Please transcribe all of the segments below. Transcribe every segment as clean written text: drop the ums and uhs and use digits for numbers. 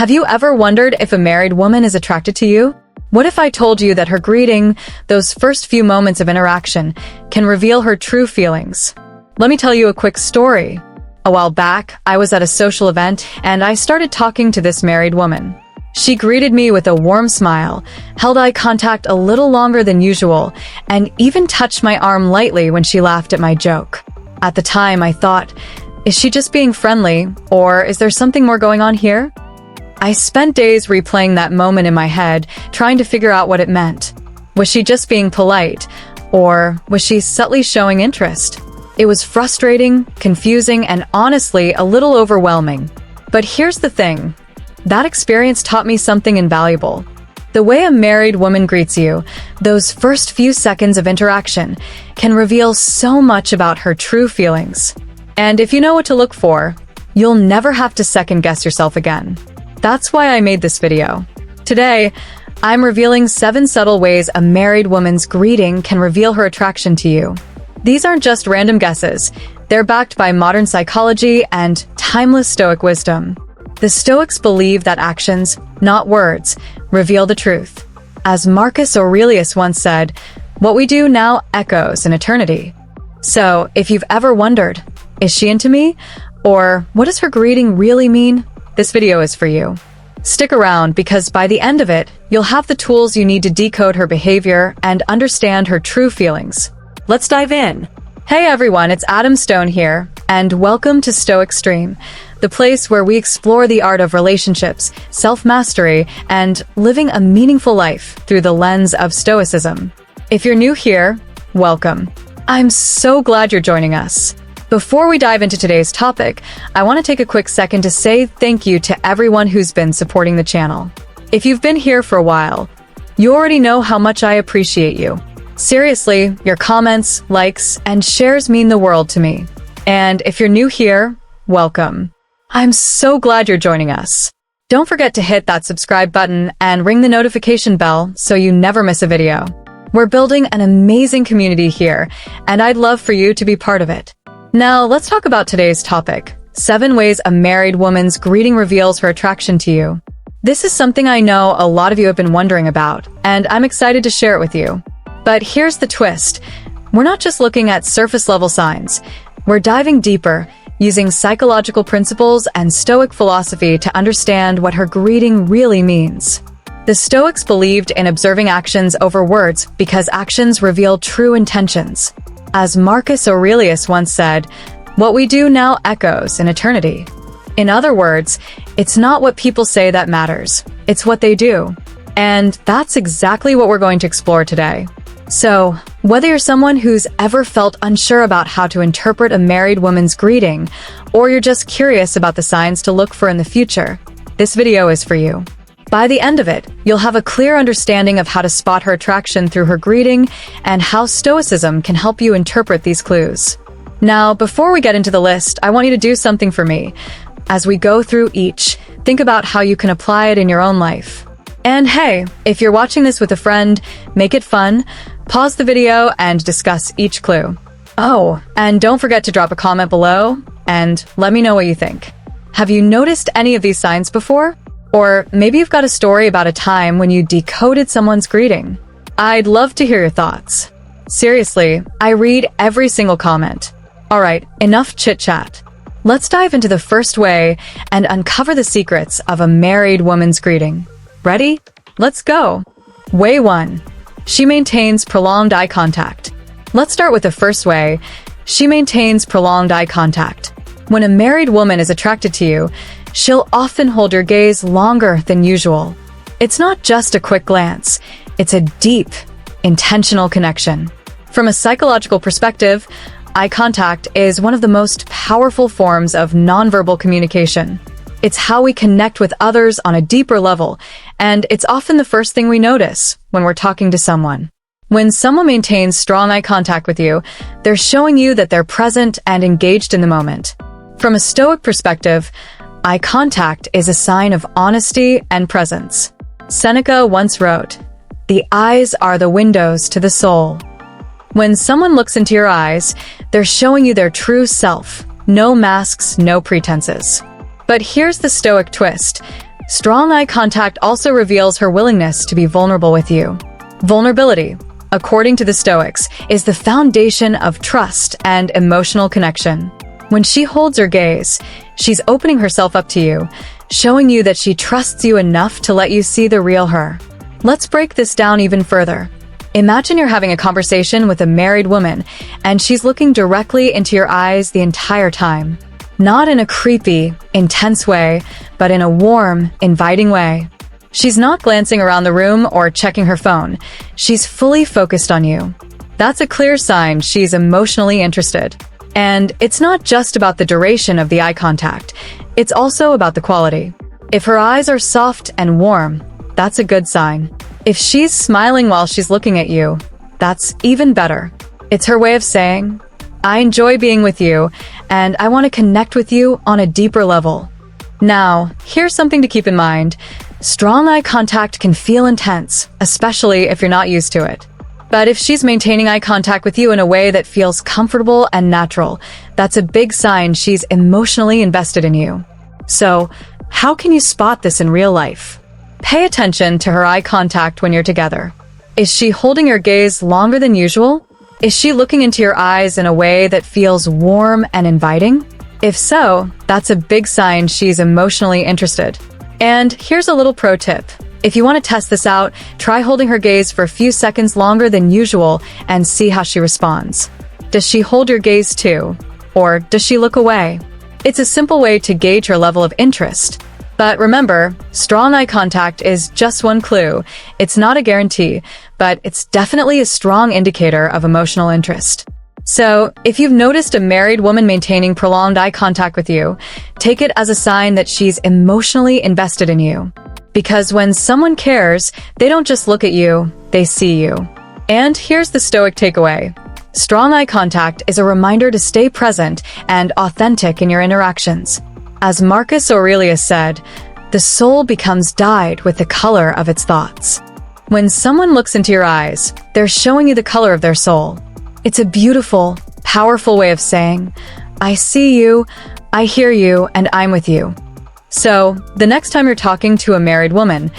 Have you ever wondered if a married woman is attracted to you? What if I told you that her greeting, those first few moments of interaction, can reveal her true feelings? Let me tell you a quick story. A while back, I was at a social event and I started talking to this married woman. She greeted me with a warm smile, held eye contact a little longer than usual, and even touched my arm lightly when she laughed at my joke. At the time, I thought, is she just being friendly, or is there something more going on here? I spent days replaying that moment in my head, trying to figure out what it meant. Was she just being polite, or was she subtly showing interest? It was frustrating, confusing, and honestly a little overwhelming. But here's the thing. That experience taught me something invaluable. The way a married woman greets you, those first few seconds of interaction, can reveal so much about her true feelings. And if you know what to look for, you'll never have to second-guess yourself again. That's why I made this video. Today, I'm revealing 7 subtle ways a married woman's greeting can reveal her attraction to you. These aren't just random guesses. They're backed by modern psychology and timeless Stoic wisdom. The Stoics believe that actions, not words, reveal the truth. As Marcus Aurelius once said, what we do now echoes in eternity. So, if you've ever wondered, is she into me? Or what does her greeting really mean? This video is for you. Stick around because by the end of it, you'll have the tools you need to decode her behavior and understand her true feelings. Let's dive in. Hey everyone, it's Adam Stone here, and welcome to Stoic Stream, the place where we explore the art of relationships, self-mastery, and living a meaningful life through the lens of Stoicism. If you're new here, welcome. I'm so glad you're joining us. Before we dive into today's topic, I want to take a quick second to say thank you to everyone who's been supporting the channel. If you've been here for a while, you already know how much I appreciate you. Seriously, your comments, likes, and shares mean the world to me. And if you're new here, welcome. I'm so glad you're joining us. Don't forget to hit that subscribe button and ring the notification bell so you never miss a video. We're building an amazing community here, and I'd love for you to be part of it. Now, let's talk about today's topic, 7 ways a married woman's greeting reveals her attraction to you. This is something I know a lot of you have been wondering about, and I'm excited to share it with you. But here's the twist. We're not just looking at surface-level signs. We're diving deeper, using psychological principles and Stoic philosophy to understand what her greeting really means. The Stoics believed in observing actions over words because actions reveal true intentions. As Marcus Aurelius once said, what we do now echoes in eternity. In other words, it's not what people say that matters, it's what they do. And that's exactly what we're going to explore today. So, whether you're someone who's ever felt unsure about how to interpret a married woman's greeting, or you're just curious about the signs to look for in the future, this video is for you. By the end of it, you'll have a clear understanding of how to spot her attraction through her greeting and how Stoicism can help you interpret these clues. Now, before we get into the list, I want you to do something for me. As we go through each, think about how you can apply it in your own life. And hey, if you're watching this with a friend, make it fun, pause the video and discuss each clue. Oh, and don't forget to drop a comment below and let me know what you think. Have you noticed any of these signs before? Or maybe you've got a story about a time when you decoded someone's greeting. I'd love to hear your thoughts. Seriously, I read every single comment. Alright, enough chit-chat. Let's dive into the first way and uncover the secrets of a married woman's greeting. Ready? Let's go! Way 1. She maintains prolonged eye contact. Let's start with the first way. She maintains prolonged eye contact. When a married woman is attracted to you, she'll often hold your gaze longer than usual. It's not just a quick glance, it's a deep, intentional connection. From a psychological perspective, eye contact is one of the most powerful forms of nonverbal communication. It's how we connect with others on a deeper level, and it's often the first thing we notice when we're talking to someone. When someone maintains strong eye contact with you, they're showing you that they're present and engaged in the moment. From a Stoic perspective, eye contact is a sign of honesty and presence. Seneca once wrote, "The eyes are the windows to the soul." When someone looks into your eyes, they're showing you their true self. No masks, no pretenses. But here's the Stoic twist. Strong eye contact also reveals her willingness to be vulnerable with you. Vulnerability, according to the Stoics, is the foundation of trust and emotional connection. When she holds her gaze, she's opening herself up to you, showing you that she trusts you enough to let you see the real her. Let's break this down even further. Imagine you're having a conversation with a married woman, and she's looking directly into your eyes the entire time. Not in a creepy, intense way, but in a warm, inviting way. She's not glancing around the room or checking her phone. She's fully focused on you. That's a clear sign she's emotionally interested. And it's not just about the duration of the eye contact. It's also about the quality. If her eyes are soft and warm, that's a good sign. If she's smiling while she's looking at you, that's even better. It's her way of saying, I enjoy being with you, and I want to connect with you on a deeper level. Now, here's something to keep in mind. Strong eye contact can feel intense, especially if you're not used to it. But if she's maintaining eye contact with you in a way that feels comfortable and natural, that's a big sign she's emotionally invested in you. So, how can you spot this in real life? Pay attention to her eye contact when you're together. Is she holding her gaze longer than usual? Is she looking into your eyes in a way that feels warm and inviting? If so, that's a big sign she's emotionally interested. And here's a little pro tip. If you want to test this out, try holding her gaze for a few seconds longer than usual and see how she responds. Does she hold your gaze too? Or does she look away? It's a simple way to gauge her level of interest. But remember, strong eye contact is just one clue. It's not a guarantee, but it's definitely a strong indicator of emotional interest. So, if you've noticed a married woman maintaining prolonged eye contact with you, take it as a sign that she's emotionally invested in you. Because when someone cares, they don't just look at you, they see you. And here's the Stoic takeaway. Strong eye contact is a reminder to stay present and authentic in your interactions. As Marcus Aurelius said, the soul becomes dyed with the color of its thoughts. When someone looks into your eyes, they're showing you the color of their soul. It's a beautiful, powerful way of saying, I see you, I hear you, and I'm with you. So, the next time you're talking to a married woman,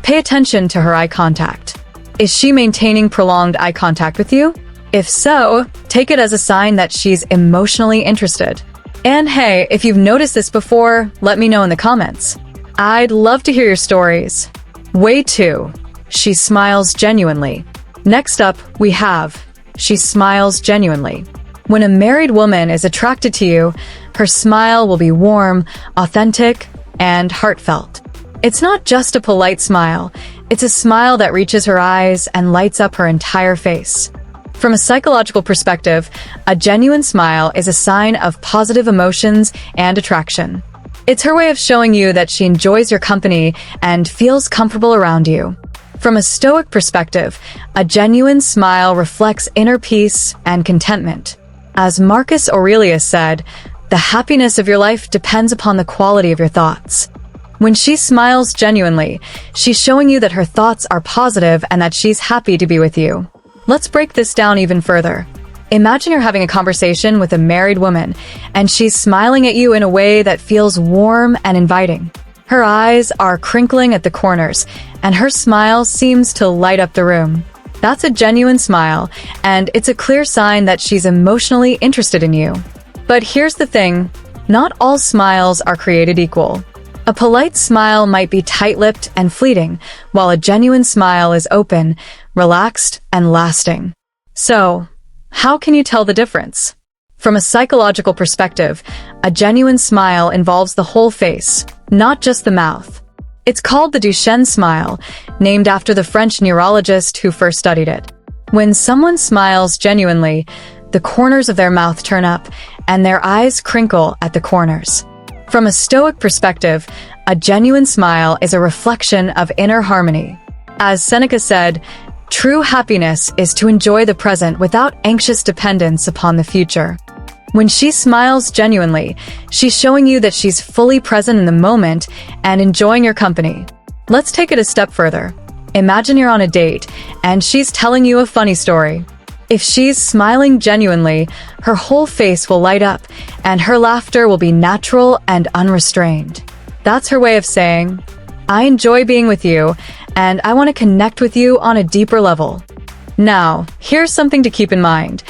pay attention to her eye contact. Is she maintaining prolonged eye contact with you? If so, take it as a sign that she's emotionally interested. And hey, if you've noticed this before, let me know in the comments. I'd love to hear your stories. Way 2. She smiles genuinely. Next up, we have, she smiles genuinely. When a married woman is attracted to you, her smile will be warm, authentic, and heartfelt. It's not just a polite smile, it's a smile that reaches her eyes and lights up her entire face. From a psychological perspective, a genuine smile is a sign of positive emotions and attraction. It's her way of showing you that she enjoys your company and feels comfortable around you. From a Stoic perspective, a genuine smile reflects inner peace and contentment. As Marcus Aurelius said, the happiness of your life depends upon the quality of your thoughts. When she smiles genuinely, she's showing you that her thoughts are positive and that she's happy to be with you. Let's break this down even further. Imagine you're having a conversation with a married woman, and she's smiling at you in a way that feels warm and inviting. Her eyes are crinkling at the corners, and her smile seems to light up the room. That's a genuine smile, and it's a clear sign that she's emotionally interested in you. But here's the thing, not all smiles are created equal. A polite smile might be tight-lipped and fleeting, while a genuine smile is open, relaxed, and lasting. So, how can you tell the difference? From a psychological perspective, a genuine smile involves the whole face, not just the mouth. It's called the Duchenne smile, named after the French neurologist who first studied it. When someone smiles genuinely, the corners of their mouth turn up, and their eyes crinkle at the corners. From a Stoic perspective, a genuine smile is a reflection of inner harmony. As Seneca said, true happiness is to enjoy the present without anxious dependence upon the future. When she smiles genuinely, she's showing you that she's fully present in the moment and enjoying your company. Let's take it a step further. Imagine you're on a date, and she's telling you a funny story. If she's smiling genuinely, her whole face will light up, and her laughter will be natural and unrestrained. That's her way of saying, I enjoy being with you, and I want to connect with you on a deeper level. Now, here's something to keep in mind.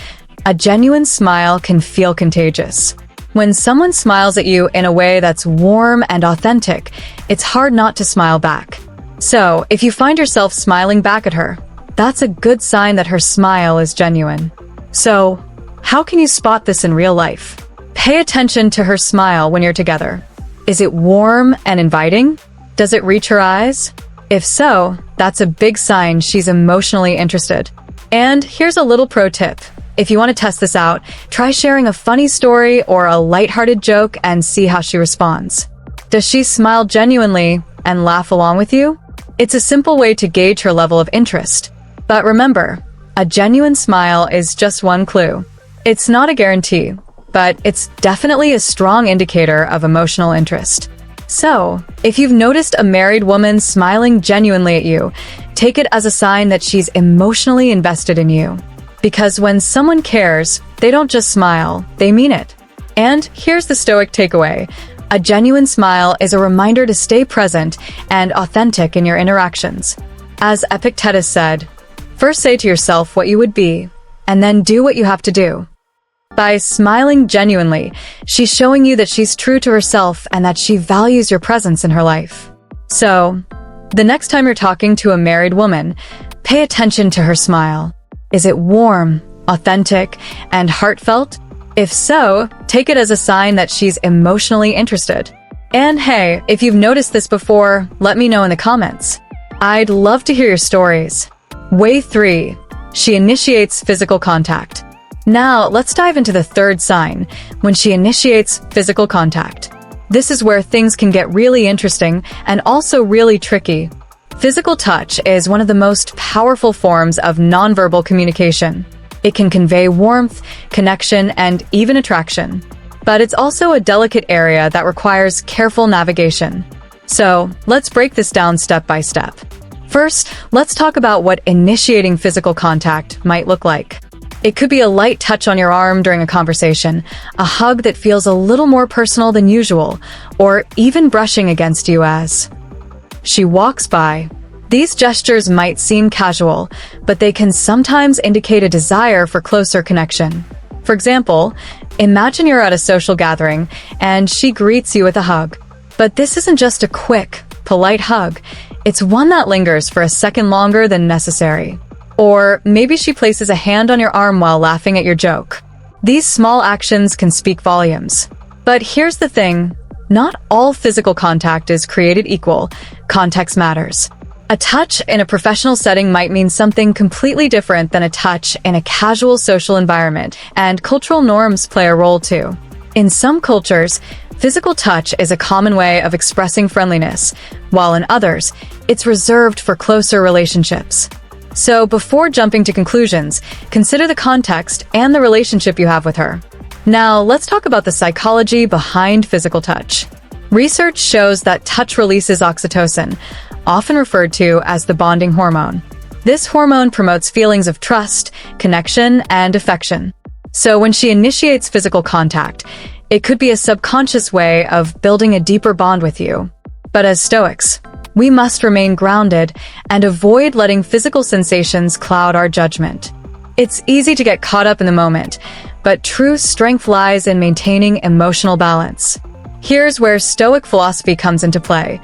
A genuine smile can feel contagious. When someone smiles at you in a way that's warm and authentic, it's hard not to smile back. So, if you find yourself smiling back at her, that's a good sign that her smile is genuine. So, how can you spot this in real life? Pay attention to her smile when you're together. Is it warm and inviting? Does it reach her eyes? If so, that's a big sign she's emotionally interested. And here's a little pro tip. If you want to test this out, try sharing a funny story or a lighthearted joke and see how she responds. Does she smile genuinely and laugh along with you? It's a simple way to gauge her level of interest. But remember, a genuine smile is just one clue. It's not a guarantee, but it's definitely a strong indicator of emotional interest. So, if you've noticed a married woman smiling genuinely at you, take it as a sign that she's emotionally invested in you. Because when someone cares, they don't just smile, they mean it. And here's the Stoic takeaway. A genuine smile is a reminder to stay present and authentic in your interactions. As Epictetus said, first say to yourself what you would be, and then do what you have to do. By smiling genuinely, she's showing you that she's true to herself and that she values your presence in her life. So, the next time you're talking to a married woman, pay attention to her smile. Is it warm, authentic, and heartfelt? If so, take it as a sign that she's emotionally interested. And hey, if you've noticed this before, let me know in the comments. I'd love to hear your stories. Way 3. She initiates physical contact. Now, let's dive into the third sign, when she initiates physical contact. This is where things can get really interesting and also really tricky. Physical touch is one of the most powerful forms of nonverbal communication. It can convey warmth, connection, and even attraction. But it's also a delicate area that requires careful navigation. So, let's break this down step by step. First, let's talk about what initiating physical contact might look like. It could be a light touch on your arm during a conversation, a hug that feels a little more personal than usual, or even brushing against you as she walks by. These gestures might seem casual, but they can sometimes indicate a desire for closer connection. For example, imagine you're at a social gathering and she greets you with a hug. But this isn't just a quick, polite hug. It's one that lingers for a second longer than necessary. Or maybe she places a hand on your arm while laughing at your joke. These small actions can speak volumes. But here's the thing, not all physical contact is created equal. Context matters. A touch in a professional setting might mean something completely different than a touch in a casual social environment, and cultural norms play a role too. In some cultures, physical touch is a common way of expressing friendliness, while in others, it's reserved for closer relationships. So before jumping to conclusions, consider the context and the relationship you have with her. Now, let's talk about the psychology behind physical touch. Research shows that touch releases oxytocin, often referred to as the bonding hormone. This hormone promotes feelings of trust, connection, and affection. So when she initiates physical contact, it could be a subconscious way of building a deeper bond with you. But as Stoics, we must remain grounded and avoid letting physical sensations cloud our judgment. It's easy to get caught up in the moment, but true strength lies in maintaining emotional balance. Here's where Stoic philosophy comes into play.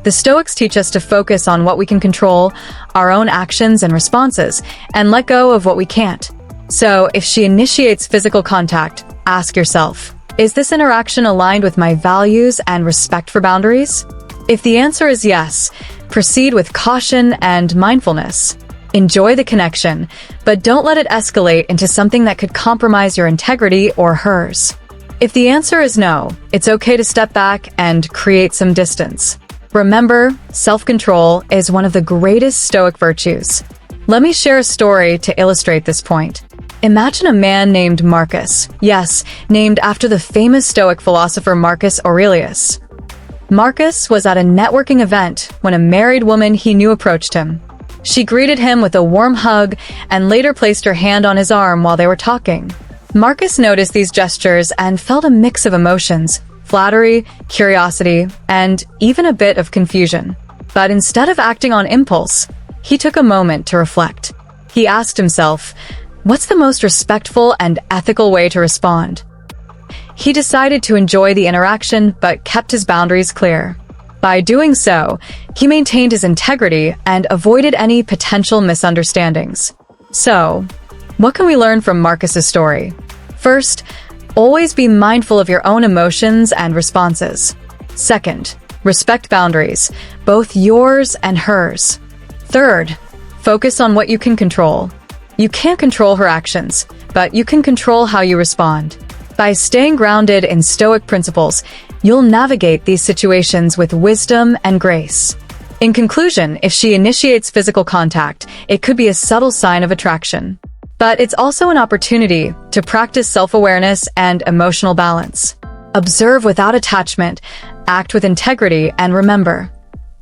The Stoics teach us to focus on what we can control, our own actions and responses, and let go of what we can't. So, if she initiates physical contact, ask yourself, is this interaction aligned with my values and respect for boundaries? If the answer is yes, proceed with caution and mindfulness. Enjoy the connection, but don't let it escalate into something that could compromise your integrity or hers. If the answer is no, it's okay to step back and create some distance. Remember, self-control is one of the greatest Stoic virtues. Let me share a story to illustrate this point. Imagine a man named Marcus. Yes, named after the famous Stoic philosopher Marcus Aurelius. Marcus was at a networking event when a married woman he knew approached him. She greeted him with a warm hug and later placed her hand on his arm while they were talking. Marcus noticed these gestures and felt a mix of emotions: flattery, curiosity, and even a bit of confusion. But instead of acting on impulse, he took a moment to reflect. He asked himself, what's the most respectful and ethical way to respond? He decided to enjoy the interaction but kept his boundaries clear. By doing so, he maintained his integrity and avoided any potential misunderstandings. So, what can we learn from Marcus's story? First, always be mindful of your own emotions and responses. Second, respect boundaries, both yours and hers. Third, focus on what you can control. You can't control her actions, but you can control how you respond. By staying grounded in Stoic principles, you'll navigate these situations with wisdom and grace. In conclusion, if she initiates physical contact, it could be a subtle sign of attraction. But it's also an opportunity to practice self-awareness and emotional balance. Observe without attachment, act with integrity, and remember,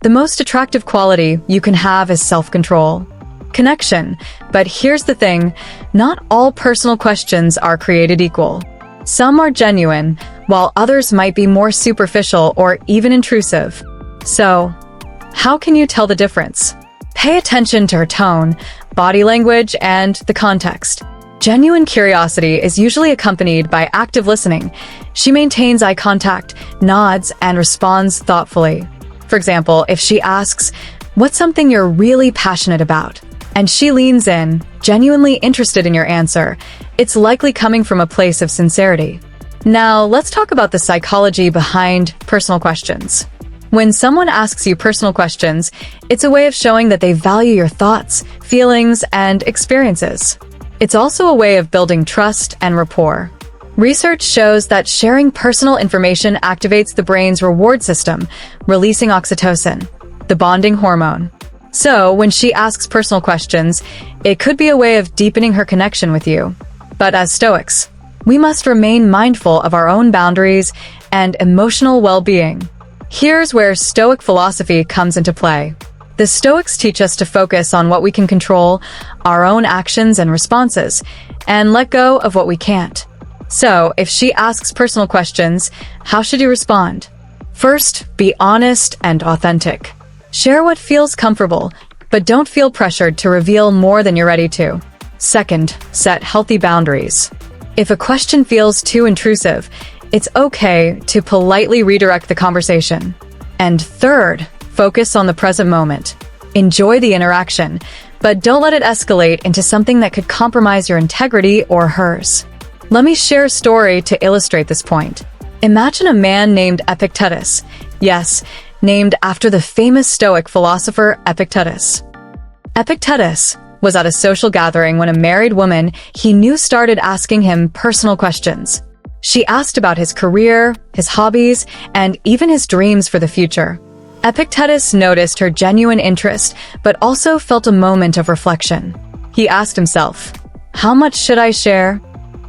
the most attractive quality you can have is self-control. Connection. But here's the thing, not all personal questions are created equal. Some are genuine, while others might be more superficial or even intrusive. So, how can you tell the difference? Pay attention to her tone, body language, and the context. Genuine curiosity is usually accompanied by active listening. She maintains eye contact, nods, and responds thoughtfully. For example, if she asks, "What's something you're really passionate about?" and she leans in, genuinely interested in your answer, it's likely coming from a place of sincerity. Now, let's talk about the psychology behind personal questions. When someone asks you personal questions, it's a way of showing that they value your thoughts, feelings, and experiences. It's also a way of building trust and rapport. Research shows that sharing personal information activates the brain's reward system, releasing oxytocin, the bonding hormone. So, when she asks personal questions, it could be a way of deepening her connection with you. But as Stoics, we must remain mindful of our own boundaries and emotional well-being. Here's where Stoic philosophy comes into play. The Stoics teach us to focus on what we can control, our own actions and responses, and let go of what we can't. So, if she asks personal questions, how should you respond? First, be honest and authentic. Share what feels comfortable, but don't feel pressured to reveal more than you're ready to. Second, set healthy boundaries. If a question feels too intrusive, it's okay to politely redirect the conversation. And third, focus on the present moment. Enjoy the interaction, but don't let it escalate into something that could compromise your integrity or hers. Let me share a story to illustrate this point. Imagine a man named Epictetus. Yes, named after the famous Stoic philosopher Epictetus. Epictetus was at a social gathering when a married woman he knew started asking him personal questions. She asked about his career, his hobbies, and even his dreams for the future. Epictetus noticed her genuine interest, but also felt a moment of reflection. He asked himself, "How much should I share?"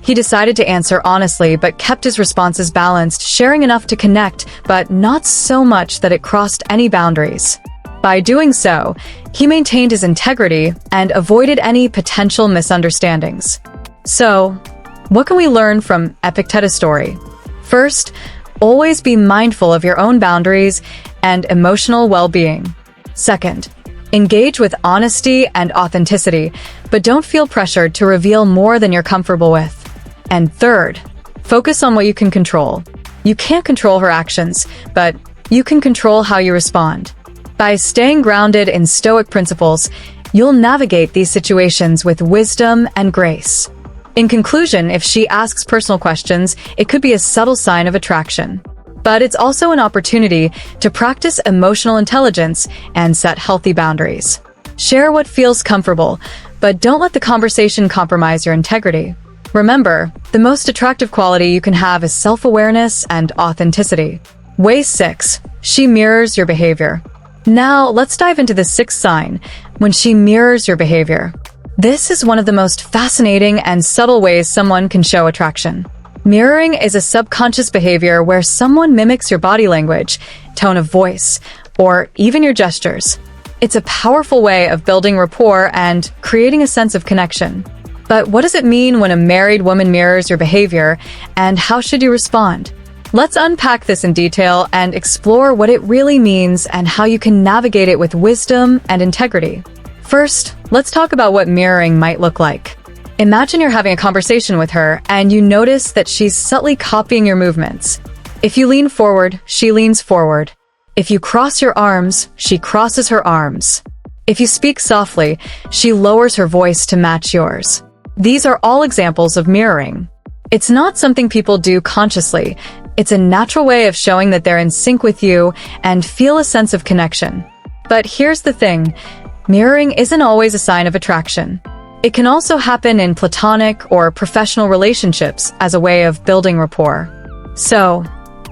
He decided to answer honestly, but kept his responses balanced, sharing enough to connect, but not so much that it crossed any boundaries. By doing so, he maintained his integrity and avoided any potential misunderstandings. So, what can we learn from Epictetus' story? First, always be mindful of your own boundaries and emotional well-being. Second, engage with honesty and authenticity, but don't feel pressured to reveal more than you're comfortable with. And third, focus on what you can control. You can't control her actions, but you can control how you respond. By staying grounded in Stoic principles, you'll navigate these situations with wisdom and grace. In conclusion, if she asks personal questions, it could be a subtle sign of attraction. But it's also an opportunity to practice emotional intelligence and set healthy boundaries. Share what feels comfortable, but don't let the conversation compromise your integrity. Remember, the most attractive quality you can have is self-awareness and authenticity. Way 6. She mirrors your behavior. Now, let's dive into the sixth sign, when she mirrors your behavior. This is one of the most fascinating and subtle ways someone can show attraction. Mirroring is a subconscious behavior where someone mimics your body language, tone of voice, or even your gestures. It's a powerful way of building rapport and creating a sense of connection. But what does it mean when a married woman mirrors your behavior, and how should you respond? Let's unpack this in detail and explore what it really means and how you can navigate it with wisdom and integrity. First, let's talk about what mirroring might look like. Imagine you're having a conversation with her and you notice that she's subtly copying your movements. If you lean forward, she leans forward. If you cross your arms, she crosses her arms. If you speak softly, she lowers her voice to match yours. These are all examples of mirroring. It's not something people do consciously. It's a natural way of showing that they're in sync with you and feel a sense of connection. But here's the thing, mirroring isn't always a sign of attraction. It can also happen in platonic or professional relationships as a way of building rapport. So,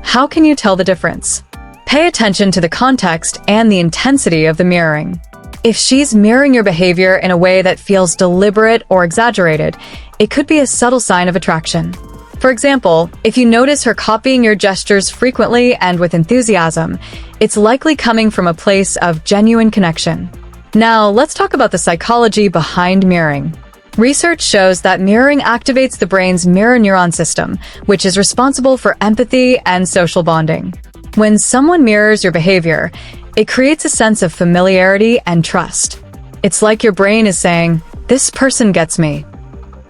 how can you tell the difference? Pay attention to the context and the intensity of the mirroring. If she's mirroring your behavior in a way that feels deliberate or exaggerated, it could be a subtle sign of attraction. For example, if you notice her copying your gestures frequently and with enthusiasm, it's likely coming from a place of genuine connection. Now, let's talk about the psychology behind mirroring. Research shows that mirroring activates the brain's mirror neuron system, which is responsible for empathy and social bonding. When someone mirrors your behavior, it creates a sense of familiarity and trust. It's like your brain is saying, "This person gets me."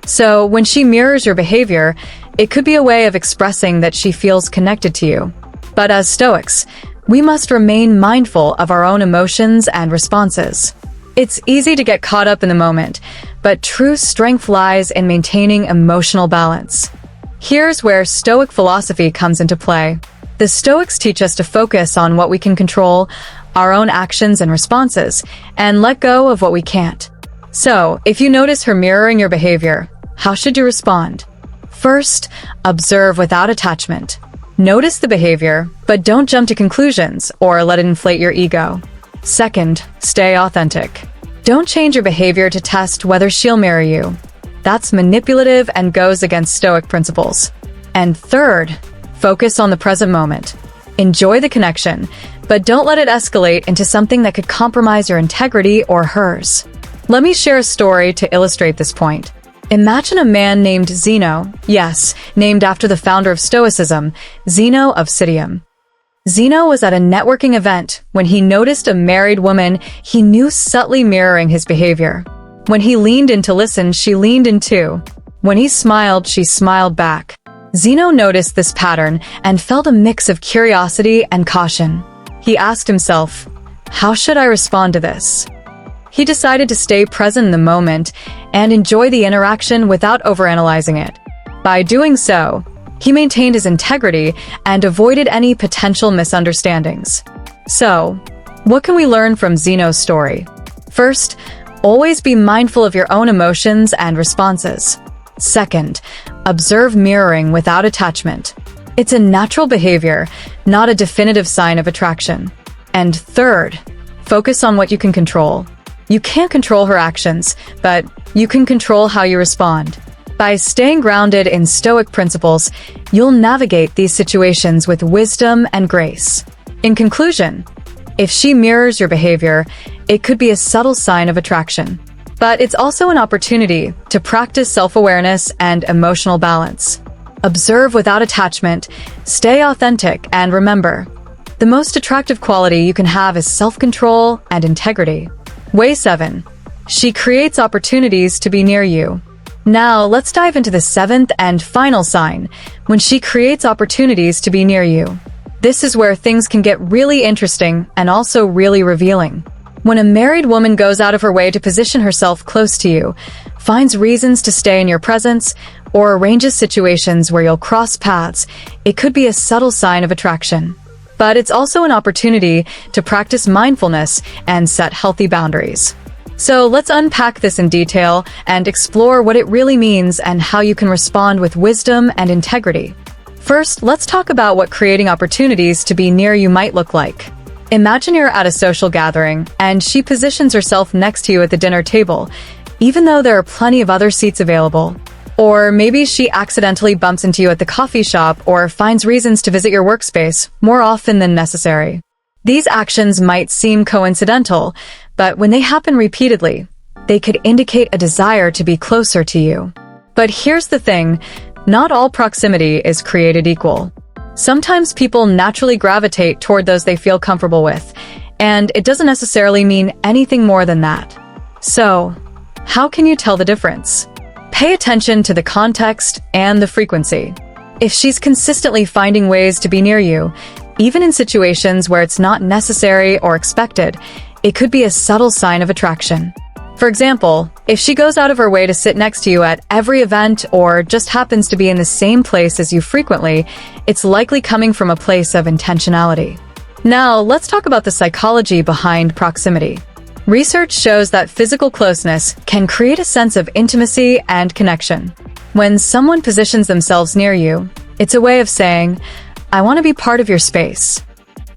So, when she mirrors your behavior, it could be a way of expressing that she feels connected to you. But as Stoics, we must remain mindful of our own emotions and responses. It's easy to get caught up in the moment, but true strength lies in maintaining emotional balance. Here's where Stoic philosophy comes into play. The Stoics teach us to focus on what we can control, our own actions and responses, and let go of what we can't. So, if you notice her mirroring your behavior, how should you respond? First, observe without attachment. Notice the behavior, but don't jump to conclusions or let it inflate your ego. Second, stay authentic. Don't change your behavior to test whether she'll mirror you. That's manipulative and goes against Stoic principles. And third, focus on the present moment. Enjoy the connection, but don't let it escalate into something that could compromise your integrity or hers. Let me share a story to illustrate this point. Imagine a man named Zeno, yes, named after the founder of Stoicism, Zeno of Citium. Zeno was at a networking event when he noticed a married woman he knew subtly mirroring his behavior. When he leaned in to listen, she leaned in too. When he smiled, she smiled back. Zeno noticed this pattern and felt a mix of curiosity and caution. He asked himself, "How should I respond to this?" He decided to stay present in the moment and enjoy the interaction without overanalyzing it. By doing so, he maintained his integrity and avoided any potential misunderstandings. So, what can we learn from Zeno's story? First, always be mindful of your own emotions and responses. Second, observe mirroring without attachment. It's a natural behavior, not a definitive sign of attraction. And third, focus on what you can control. You can't control her actions, but you can control how you respond. By staying grounded in Stoic principles, you'll navigate these situations with wisdom and grace. In conclusion, if she mirrors your behavior, it could be a subtle sign of attraction. But it's also an opportunity to practice self-awareness and emotional balance. Observe without attachment, stay authentic, and remember, the most attractive quality you can have is self-control and integrity. Way 7. She creates opportunities to be near you. Now, let's dive into the seventh and final sign, when she creates opportunities to be near you. This is where things can get really interesting and also really revealing. When a married woman goes out of her way to position herself close to you, finds reasons to stay in your presence, or arranges situations where you'll cross paths, it could be a subtle sign of attraction. But it's also an opportunity to practice mindfulness and set healthy boundaries. So let's unpack this in detail and explore what it really means and how you can respond with wisdom and integrity. First, let's talk about what creating opportunities to be near you might look like. Imagine you're at a social gathering, and she positions herself next to you at the dinner table, even though there are plenty of other seats available. Or maybe she accidentally bumps into you at the coffee shop or finds reasons to visit your workspace more often than necessary. These actions might seem coincidental, but when they happen repeatedly, they could indicate a desire to be closer to you. But here's the thing, not all proximity is created equal. Sometimes people naturally gravitate toward those they feel comfortable with, and it doesn't necessarily mean anything more than that. So, how can you tell the difference? Pay attention to the context and the frequency. If she's consistently finding ways to be near you, even in situations where it's not necessary or expected, it could be a subtle sign of attraction. For example, if she goes out of her way to sit next to you at every event or just happens to be in the same place as you frequently, it's likely coming from a place of intentionality. Now, let's talk about the psychology behind proximity. Research shows that physical closeness can create a sense of intimacy and connection. When someone positions themselves near you, it's a way of saying, "I want to be part of your space."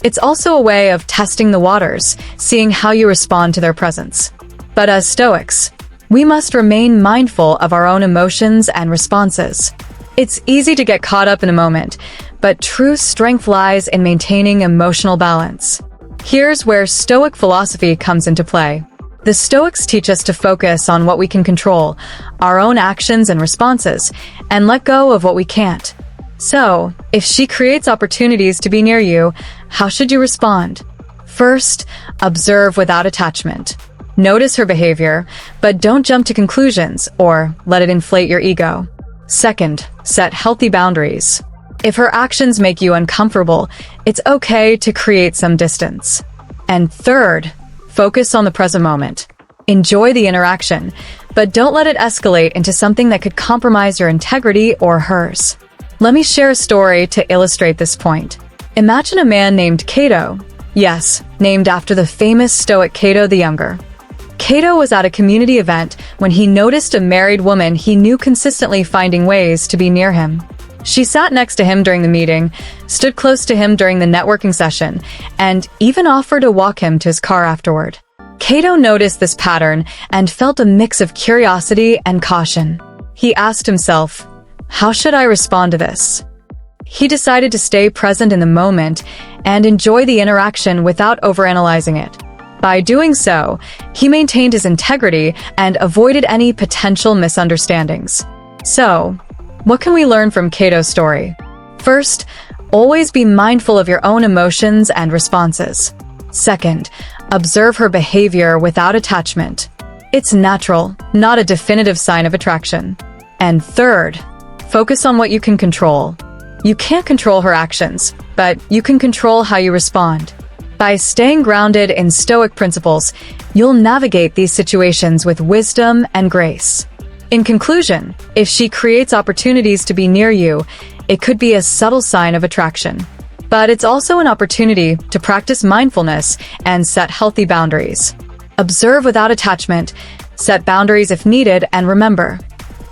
It's also a way of testing the waters, seeing how you respond to their presence. But as Stoics, we must remain mindful of our own emotions and responses. It's easy to get caught up in a moment, but true strength lies in maintaining emotional balance. Here's where Stoic philosophy comes into play. The Stoics teach us to focus on what we can control, our own actions and responses, and let go of what we can't. So, if she creates opportunities to be near you, how should you respond? First, observe without attachment. Notice her behavior, but don't jump to conclusions or let it inflate your ego. Second, set healthy boundaries. If her actions make you uncomfortable, it's okay to create some distance. And third, focus on the present moment. Enjoy the interaction, but don't let it escalate into something that could compromise your integrity or hers. Let me share a story to illustrate this point. Imagine a man named Cato. Yes, named after the famous Stoic Cato the Younger. Cato was at a community event when he noticed a married woman he knew consistently finding ways to be near him. She sat next to him during the meeting, stood close to him during the networking session, and even offered to walk him to his car afterward. Cato noticed this pattern and felt a mix of curiosity and caution. He asked himself, "How should I respond to this?" He decided to stay present in the moment and enjoy the interaction without overanalyzing it. By doing so, he maintained his integrity and avoided any potential misunderstandings. So, what can we learn from Cato's story? First, always be mindful of your own emotions and responses. Second, observe her behavior without attachment. It's natural, not a definitive sign of attraction. And third, focus on what you can control. You can't control her actions, but you can control how you respond. By staying grounded in Stoic principles, you'll navigate these situations with wisdom and grace. In conclusion, if she creates opportunities to be near you, it could be a subtle sign of attraction. But it's also an opportunity to practice mindfulness and set healthy boundaries. Observe without attachment, set boundaries if needed, and remember,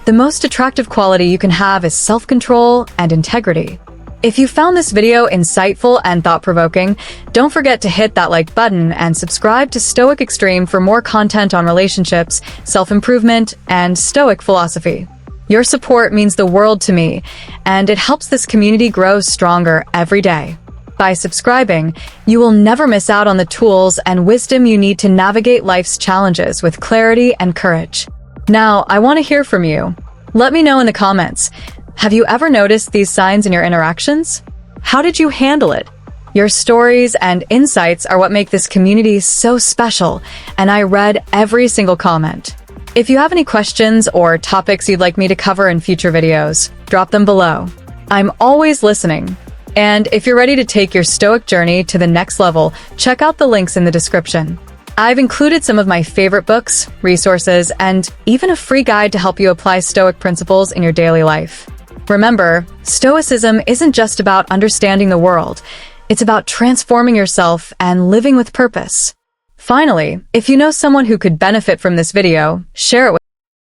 the most attractive quality you can have is self-control and integrity. If you found this video insightful and thought-provoking, don't forget to hit that like button and subscribe to Stoic Extreme for more content on relationships, self-improvement, and Stoic philosophy. Your support means the world to me, and it helps this community grow stronger every day. By subscribing, you will never miss out on the tools and wisdom you need to navigate life's challenges with clarity and courage. Now, I want to hear from you. Let me know in the comments. Have you ever noticed these signs in your interactions? How did you handle it? Your stories and insights are what make this community so special, and I read every single comment. If you have any questions or topics you'd like me to cover in future videos, drop them below. I'm always listening. And if you're ready to take your Stoic journey to the next level, check out the links in the description. I've included some of my favorite books, resources, and even a free guide to help you apply Stoic principles in your daily life. Remember, Stoicism isn't just about understanding the world. It's about transforming yourself and living with purpose. Finally, if you know someone who could benefit from this video, share it with